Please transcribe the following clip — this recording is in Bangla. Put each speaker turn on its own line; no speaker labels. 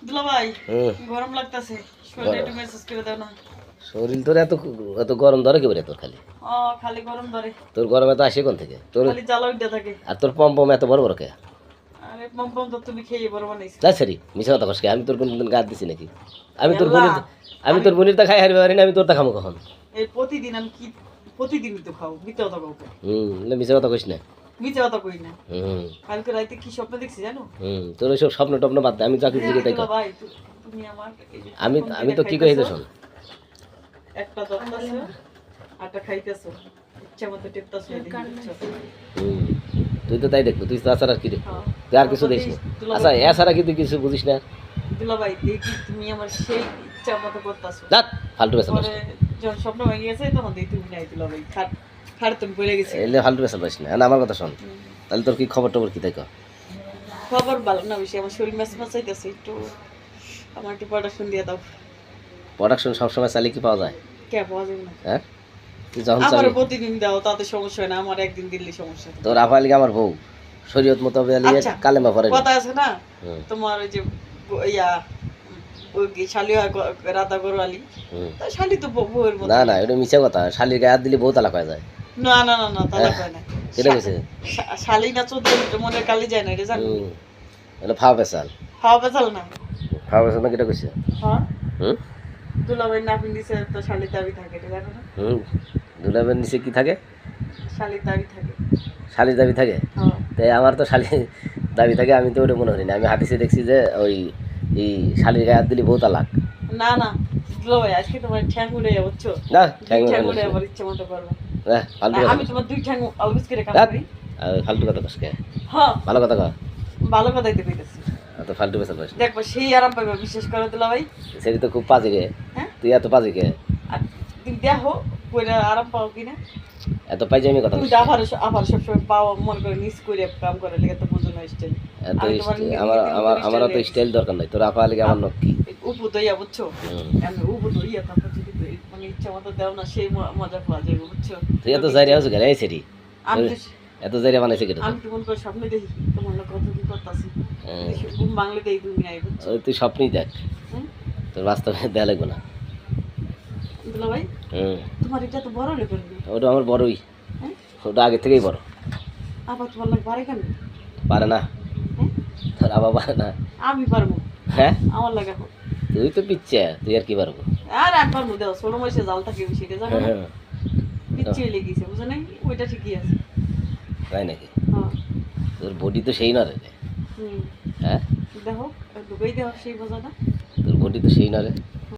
দুলা ভাই গরম লাগতেছে, শরীরে একটু মেসেজ করে দাও না।
শরীর তোর এত এত গরম ধরে কি বলে তোর খালি?
খালি গরম ধরে।
তোর গরম এত আসে কোন থেকে? তোর
খালি জ্বালা উঠতে থাকে।
আর তোর পম এত বড় বড় কে?
আরে পম তো তুমি খেয়ে বড় বানাইছো।
তাই সরি, মিছা কথা কস কে? আমি তোর কোনদিন গাদ দিছি নাকি? আমি তোর বোনের তা খাই হারবে পারি না, আমি তোর তা খামো কখন?
এই প্রতিদিন আমি কি প্রতিদিনই তো খাও, মিথ্যা কথা কও।
মিছা কথা কইস না।
মিথ্যা কথা কই না। কালকে রাতে কি স্বপ্ন দেখছি জানো?
তোর ওইসব স্বপ্ন টপ্ন বাদ দে, আমি চাকরি দিকে তাই কর।
ভাই তুমি আমার
আমি তো কি কইতে শোন,
একটা দত্তাছো আটা খাইতেছো, ইচ্ছা মতো টেপতাছো।
তুই তো তাই দেখবো, তুই তো আসার আর কি দেখবো, তুই আর কিছু দেখিস না। আচ্ছা এছাড়া কি তুই কিছু বুঝিস না?
দুলা ভাই দেখি তুমি আমার সেই ইচ্ছা মতো করতেছো।
দাঁত ফালতু বেসা
পরে যখন স্বপ্ন ভেঙে গেছে তখন দেখি তুমি নাই। দুলা ভাই খাট তুমি পড়ে গেছে।
এলে ফালতু বেসা পাইস না। আমার কথা শোন, তাহলে তোর কি খবর টবর কি তাই কর?
খবর ভালো না, বেশি আমার শরীর ম্যাচ ম্যাচ হইতেছে, একটু আমার একটু প্রোডাকশন দিয়ে দাও।
প্রোডাকশন সবসময় চালিয়ে কি পাওয়া যায়?
কে পাওয়া যাবে না?
হ্যাঁ তুই যখন
আমার
চালিয়ে
প্রতিদিন দাও তাতে সমস্যা হয় না, আমার একদিন দিল্লি সমস্যা।
তোর আফালি আমার বউ শরীয়ত মোতাবেক
আচ্ছা,
কালেমা পড়ে
কথা আছে না তোমার, ওই যে ইয়া ওই কি শালিয়া রাধা গরওয়ালি, শালি তো বউয়ের মতো।
না না, এটা মিছা কথা। শালির গায়ে হাত দিলে বউ তালাক হয়ে যায়।
না না না না, তালাক হয় না।
কেটে গেছে
শালি না 14 মনের কালি যায় না, এটা জানো?
এটা ফাও পেশাল।
খাওয়া পেছাল না,
ফাও পেশাল না, কেটে গেছে।
হ্যাঁ
হুম
দুলাভাই নাপিন দিছে তো শালি দাবি থাকে, এটা জানো না?
দুলাবের নিচে কি থাকে?
শালি দাবি থাকে।
শালির দাবি থাকে?
হ্যাঁ
তাই আমার তো শালি দাবি থাকে, আমি তো ওটা মনে করি না। আমি হাদিসে দেখছি যে ওই এই শালির গায়ে হাত দিলে বউ তালাক।
না না দুলাভাই, আজকে তোমার ঠ্যাং উড়ে যাবে, বুঝছো?
না
ঠ্যাং উড়ে আবার ইচ্ছে মতো করবে। আমি তোমার দুই ঠ্যাং অলবেজ করে কাম করি।
ফালতু কথা কস কে?
হ্যাঁ
ভালো কথা কর।
ভালো কথাই তো কইতেছি।
তো ফালতু পেশাল পাস
দেখবো সেই আরাম পাইবা, বিশেষ করে দুলাভাই।
সেটি তো খুব পাজি রে।
হ্যাঁ
তুই এত পাজি কে?
আর তুমি দেখো কইরা আরাম পাও কিনা।
এত পাইছি আমি কথা
তুমি আবার সবসময় পাও মনে করে মিস করে কাম করে লেগে তো বুঝো না স্টাইল।
এত আমার তো স্টাইল দরকার নাই। তোর আপা লিগে আমার নক্কি
উপু দইয়া, বুঝছো? আমি উপু দইয়া তারপর যদি মানে ইচ্ছা মতো দেও না, সেই মজা পাওয়া যাবে, বুঝছো?
তুই এত জারি আছো কেন? এই সেটি
আমি
এত জারি বানাইছে কেন?
আমি তো মনে করে স্বপ্নে দেখি তোমার লোক কত কি করতেছি, ঘুম বাংলা দেখি তুমি নাই, বুঝছো?
তুই স্বপ্নই দেখ, তোর বাস্তবে দেয়া লাগবে না।
দুলা ভাই তোমার এটা তো বড় লেখেন।
ওটা আমার বড়ই, ওটা আগে থেকেই বড়।
আবার তোমার লোক বাড়ে কেন?
পারে না, তোর আবার পারে না।
আমি পারবো।
হ্যাঁ আমার
লাগে
তুই তো পিচ্ছে, তুই আর কি পারবো?
আর আমি পারবো, দেও ছোট মাসে জাল থাকে সেটা জানো না? পিচ্ছে লেগেছে, বুঝো নাই? ওইটা ঠিকই আছে।
তাই নাকি?
হ্যাঁ
তোর বডি তো সেই না রে। হ্যাঁ
দেখো ঢুকেই দেওয়া সেই বোঝা না?
তোর বডি তো সেই না রে।